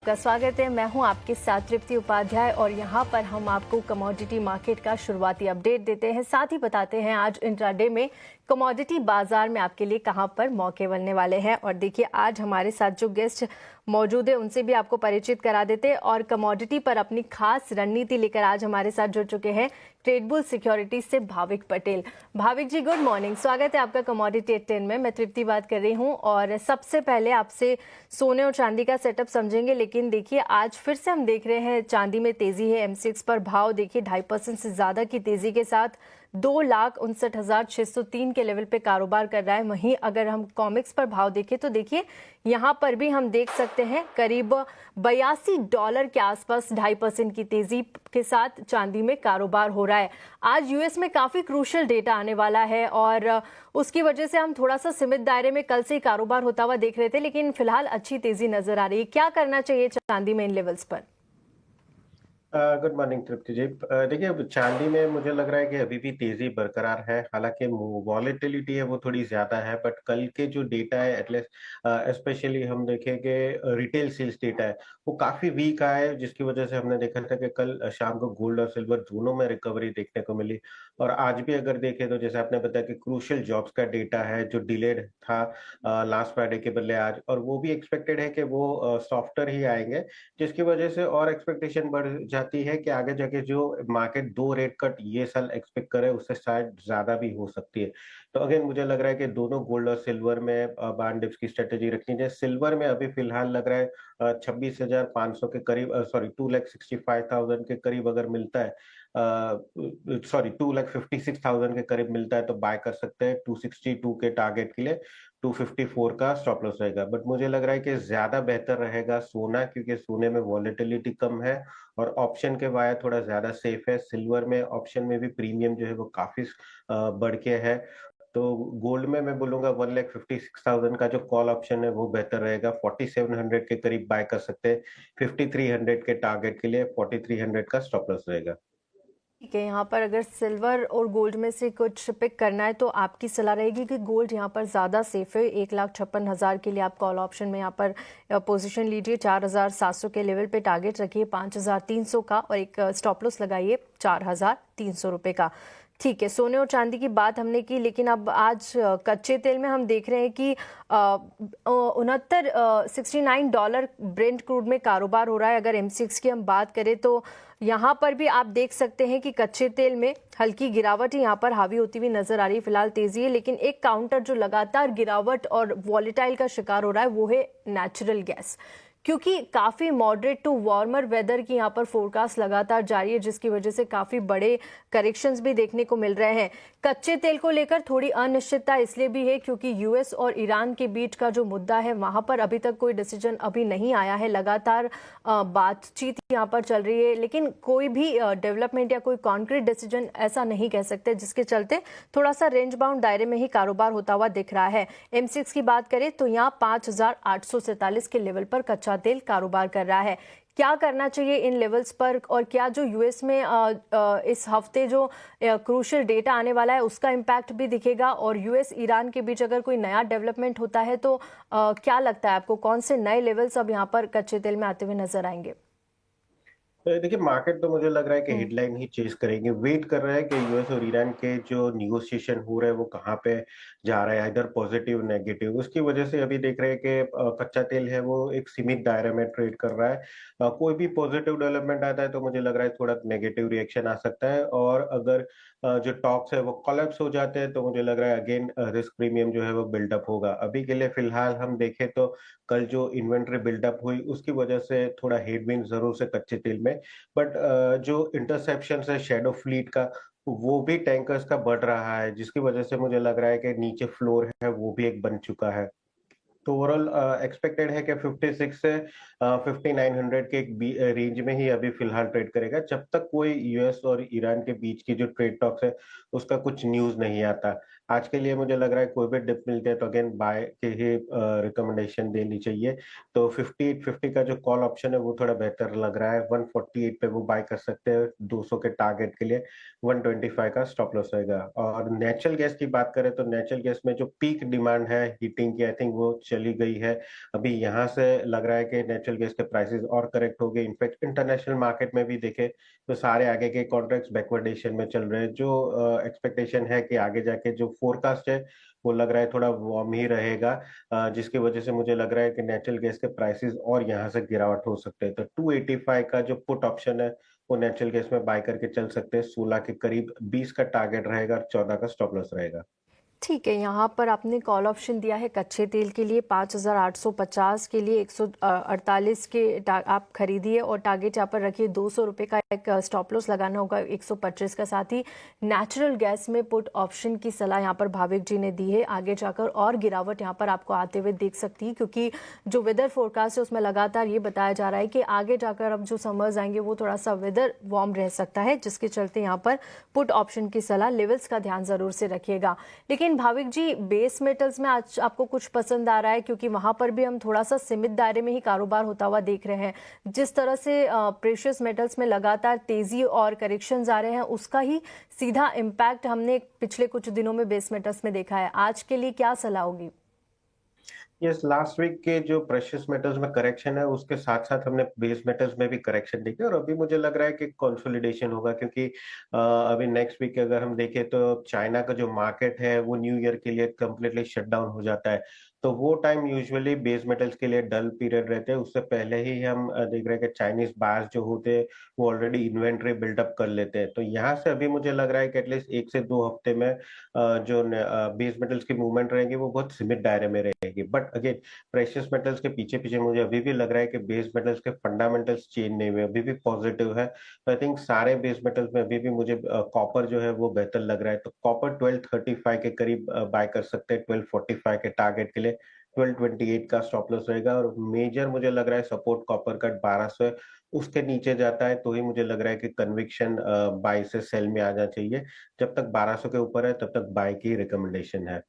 का स्वागत है। मैं हूं आपके साथ तृप्ति उपाध्याय और यहां पर हम आपको कमोडिटी मार्केट का शुरुआती अपडेट देते हैं, साथ ही बताते हैं आज इंट्राडे में कमोडिटी बाजार में आपके लिए कहां पर मौके बनने वाले हैं। और देखिए, आज हमारे साथ जो गेस्ट मौजूद है उनसे भी आपको परिचित करा देते हैं और कमोडिटी पर अपनी खास रणनीति लेकर आज हमारे साथ जुड़ चुके हैं ट्रेडबुल सिक्योरिटीज से भाविक पटेल। भाविक जी, गुड मॉर्निंग, स्वागत है आपका कमोडिटी एट 10 में। मैं तृप्ति बात कर रही हूं और सबसे पहले आपसे सोने और चांदी का सेटअप समझेंगे, लेकिन देखिए आज फिर से हम देख रहे हैं चांदी में तेजी है। एमसीएक्स पर भाव देखिए 2.5% से ज्यादा की तेजी के साथ 2,59,603 के लेवल पे कारोबार कर रहा है। वहीं अगर हम कॉमिक्स पर भाव देखें तो देखिए यहाँ पर भी हम देख सकते हैं करीब $82 के आसपास 2.5% की तेजी के साथ चांदी में कारोबार हो रहा है। आज यूएस में काफी क्रूशियल डेटा आने वाला है और उसकी वजह से हम थोड़ा सा सीमित दायरे में कल से ही कारोबार होता हुआ देख रहे थे, लेकिन फिलहाल अच्छी तेजी नजर आ रही है। क्या करना चाहिए चांदी में इन लेवल्स पर? गुड मॉर्निंग तृप्ति जी। देखिए, अब चांदी में मुझे लग रहा है कि अभी भी तेजी बरकरार है। हालांकि वॉलेटिलिटी है वो थोड़ी ज्यादा है, बट कल के जो डेटा है एटलीस्ट स्पेशली हम देखें कि रिटेल सेल्स डेटा है वो काफी वीक आया है, जिसकी वजह से हमने देखा था कि कल शाम को गोल्ड और सिल्वर दोनों में रिकवरी देखने को मिली। और आज भी अगर देखें तो जैसे आपने बताया कि क्रूशियल जॉब्स का डेटा है जो डिलेड था लास्ट फ्राइडे के बदले आज, और वो भी एक्सपेक्टेड है कि वो सॉफ्टर ही आएंगे, जिसकी वजह से और एक्सपेक्टेशन बढ़ जाती है कि आगे जाके जो मार्केट 2 रेट कट ये साल एक्सपेक्ट करे उससे शायद ज्यादा भी हो सकती है। तो अगेन मुझे लग रहा है कि दोनों गोल्ड और सिल्वर में बार डिप्स की स्ट्रेटेजी रखनी चाहिए। सिल्वर में अभी फिलहाल लग रहा है 26,500 के करीब, सॉरी 2,65,000 के करीब अगर मिलता है, सॉरी 2,56,000 के करीब मिलता है तो बाय कर सकते हैं। 262 के टारगेट के लिए 254 का स्टॉप लॉस रहेगा। बट मुझे लग रहा है कि ज्यादा बेहतर रहेगा सोना, क्योंकि सोने में वॉलेटिलिटी कम है और ऑप्शन के वाया थोड़ा ज्यादा सेफ है। सिल्वर में ऑप्शन में भी प्रीमियम जो है वो काफी बढ़ के है। तो गोल्ड में मैं बोलूंगा 1,56,000 का जो कॉल ऑप्शन है वो बेहतर रहेगा। 4,700 के करीब बाय कर सकते हैं। 5,300 के टारगेट के लिए 4,300 का स्टॉप लॉस रहेगा। ठीक है, यहाँ पर अगर सिल्वर और गोल्ड में से कुछ पिक करना है तो आपकी सलाह रहेगी कि गोल्ड यहाँ पर ज़्यादा सेफ है। 1,56,000 के लिए आप कॉल ऑप्शन में यहाँ पर पोजीशन लीजिए। 4,700 के लेवल पे टारगेट रखिए 5,300 का और एक स्टॉप लॉस लगाइए 4,300 रुपये का। ठीक है, सोने और चांदी की बात हमने की, लेकिन अब आज कच्चे तेल में हम देख रहे हैं कि 69 ब्रेंट क्रूड में कारोबार हो रहा है। अगर एमसीएक्स की हम बात करें तो यहाँ पर भी आप देख सकते हैं कि कच्चे तेल में हल्की गिरावट यहाँ पर हावी होती हुई नजर आ रही है। फिलहाल तेजी है, लेकिन एक काउंटर जो लगातार गिरावट और वॉलेटाइल का शिकार हो रहा है वो है नेचुरल गैस, क्योंकि काफी मॉडरेट टू वार्मर वेदर की यहाँ पर फोरकास्ट लगातार जारी है, जिसकी वजह से काफी बड़े करेक्शंस भी देखने को मिल रहे हैं। कच्चे तेल को लेकर थोड़ी अनिश्चितता इसलिए भी है क्योंकि यूएस और ईरान के बीच का जो मुद्दा है वहां पर अभी तक कोई डिसीजन अभी नहीं आया है। लगातार बातचीत यहाँ पर चल रही है, लेकिन कोई भी डेवलपमेंट या कोई कॉन्क्रीट डिसीजन ऐसा नहीं कह सकते, जिसके चलते थोड़ा सा रेंज बाउंड दायरे में ही कारोबार होता हुआ दिख रहा है। एमसीएक्स की बात करें तो यहाँ 5,847 के लेवल पर कच्चा तेल कारोबार कर रहा है। क्या करना चाहिए इन लेवल्स पर, और क्या जो यूएस में इस हफ्ते जो क्रूशियल डेटा आने वाला है उसका इम्पैक्ट भी दिखेगा, और यूएस ईरान के बीच अगर कोई नया डेवलपमेंट होता है तो क्या लगता है आपको कौन से नए लेवल्स अब यहाँ पर कच्चे तेल में आते हुए नजर आएंगे? तो देखिए, मार्केट तो मुझे लग रहा है कि हम्म। हेडलाइन ही चेज करेंगे। वेट कर रहा है कि यूएस और ईरान के जो निगोशिएशन हो रहे हैं वो कहाँ पे जा रहा है, इधर पॉजिटिव नेगेटिव। उसकी वजह से अभी देख रहे हैं कि कच्चा तेल है वो एक सीमित दायरे में ट्रेड कर रहा है। कोई भी पॉजिटिव डेवलपमेंट आता है तो मुझे लग रहा है थोड़ा नेगेटिव रिएक्शन आ सकता है, और अगर जो टॉक्स है वो कोलैप्स हो जाते हैं तो मुझे लग रहा है अगेन रिस्क प्रीमियम जो है वो बिल्डअप होगा। अभी के लिए फिलहाल हम देखें तो कल जो इन्वेंट्री बिल्डअप हुई उसकी वजह से थोड़ा हेडविंड जरूर से कच्चे तेल में, बट जो इंटरसेप्शन है शैडो फ्लीट का वो भी टैंकर्स का बढ़ रहा है, जिसकी वजह से मुझे लग रहा है कि नीचे फ्लोर है वो भी एक बन चुका है। तो ओवरऑल एक्सपेक्टेड है कि 56 से 5900 के एक रेंज में ही अभी फिलहाल ट्रेड करेगा, जब तक कोई यूएस और ईरान के बीच की जो ट्रेड टॉक्स है उसका कुछ न्यूज नहीं आता। आज के लिए मुझे लग रहा है कोई भी डिप मिलते हैं तो अगेन बाय के ही रिकमेंडेशन देनी चाहिए। तो 5850 का जो कॉल ऑप्शन है वो थोड़ा बेहतर लग रहा है। 148 पे वो बाय कर सकते हैं 200 के टारगेट के लिए। 125 का स्टॉप लॉस रहेगा। और नेचुरल गैस की बात करें तो नेचुरल गैस में जो पीक डिमांड है हीटिंग की, आई थिंक वो चली गई है। अभी यहाँ से लग रहा है कि नेचुरल गैस के प्राइसेस और करेक्ट हो गए। इनफैक्ट इंटरनेशनल मार्केट में भी देखे तो सारे आगे के कॉन्ट्रैक्ट्स बैकवर्डेशन में चल रहे हैं। जो एक्सपेक्टेशन है कि आगे जाके जो फोरकास्ट है वो लग रहा है थोड़ा वार्म ही रहेगा, जिसकी वजह से मुझे लग रहा है कि नेचुरल गैस के प्राइसेस और यहाँ से गिरावट हो सकते हैं। तो 285 का जो पुट ऑप्शन है वो नेचुरल गैस में बाय करके चल सकते हैं। 16 के करीब 20 का टारगेट रहेगा और 14 का स्टॉप लॉस रहेगा। ठीक है, यहाँ पर आपने कॉल ऑप्शन दिया है कच्चे तेल के लिए 5,850 के लिए 148 के आप खरीदिए और टारगेट यहाँ पर रखिए 200 रुपये का एक स्टॉप लॉस लगाना होगा 125 का। साथ ही नेचुरल गैस में पुट ऑप्शन की सलाह यहाँ पर भाविक जी ने दी है। आगे जाकर और गिरावट यहाँ पर आपको आते हुए देख सकती है, क्योंकि जो वेदर फोरकास्ट है उसमें लगातार ये बताया जा रहा है कि आगे जाकर अब जो समर्स आएंगे वो थोड़ा सा वेदर वार्म रह सकता है, जिसके चलते यहाँ पर पुट ऑप्शन की सलाह, लेवल्स का ध्यान जरूर से रखिएगा। लेकिन भाविक जी, बेस मेटल्स में आज आपको कुछ पसंद आ रहा है? क्योंकि वहां पर भी हम थोड़ा सा सीमित दायरे में ही कारोबार होता हुआ देख रहे हैं। जिस तरह से प्रेशियस मेटल्स में लगातार तेजी और करेक्शंस आ रहे हैं, उसका ही सीधा इम्पैक्ट हमने पिछले कुछ दिनों में बेस मेटल्स में देखा है। आज के लिए क्या सलाह होगी? यस, लास्ट वीक के जो प्रेशियस मेटल्स में करेक्शन है उसके साथ साथ हमने बेस मेटल्स में भी करेक्शन देखी और अभी मुझे लग रहा है कि कंसोलिडेशन होगा, क्योंकि अभी नेक्स्ट वीक अगर हम देखें तो चाइना का जो मार्केट है वो न्यू ईयर के लिए कंप्लीटली शट डाउन हो जाता है। तो वो टाइम यूजुअली बेस मेटल्स के लिए डल पीरियड रहते हैं। उससे पहले ही हम देख रहे हैं कि चाइनीज बायर्स जो होते हैं वो ऑलरेडी इन्वेंट्री बिल्डअप कर लेते हैं। तो यहाँ से अभी मुझे लग रहा है कि एटलीस्ट 1 से 2 हफ्ते में जो बेस मेटल्स की मूवमेंट रहेगी वो बहुत सीमित दायरे में रहेगी। बट अगेन प्रेशियस मेटल्स के पीछे पीछे मुझे अभी भी लग रहा है कि बेस मेटल्स के फंडामेंटल्स चेंज नहीं हुए, अभी भी पॉजिटिव है। तो आई थिंक सारे बेस मेटल्स में अभी भी मुझे कॉपर जो है वो बेहतर लग रहा है। तो कॉपर 1235 के करीब बाय कर सकते हैं 1245 के टारगेट के लिए। 1228 का स्टॉप लॉस रहेगा और मेजर मुझे लग रहा है सपोर्ट कॉपर का 1200 है। उसके नीचे जाता है तो ही मुझे लग रहा है कि कन्विक्शन बाय से सेल में आना चाहिए। जब तक 1200 के ऊपर है तब तक बाय की रिकमेंडेशन है।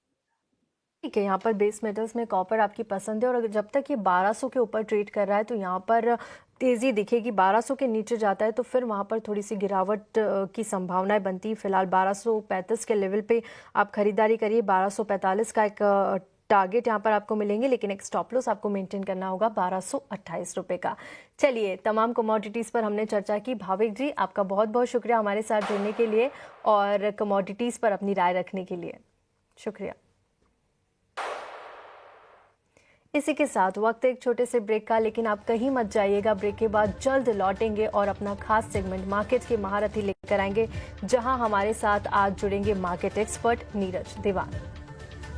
ठीक है, यहाँ पर बेस मेटल्स में कॉपर आपकी पसंद है और जब तक ये 1200 के ऊपर ट्रेड कर रहा है तो यहाँ पर तेजी दिखेगी। 1200 के नीचे जाता है तो फिर वहाँ पर थोड़ी सी गिरावट की संभावनाएं बनती है। फिलहाल 1235 के लेवल पे आप खरीदारी करिए। 1245 का एक टारगेट यहाँ पर आपको मिलेंगे, लेकिन एक स्टॉप लॉस आपको मेंटेन करना होगा 1228 रुपये का। चलिए, तमाम कमोडिटीज़ पर हमने चर्चा की। भाविक जी, आपका बहुत बहुत शुक्रिया हमारे साथ जुड़ने के लिए और कमोडिटीज़ पर अपनी राय रखने के लिए। शुक्रिया। इसी के साथ वक्त एक छोटे से ब्रेक का, लेकिन आप कहीं मत जाइएगा। ब्रेक के बाद जल्द लौटेंगे और अपना खास सेगमेंट मार्केट के महारथी लेकर आएंगे, जहां हमारे साथ आज जुड़ेंगे मार्केट एक्सपर्ट नीरज दीवान।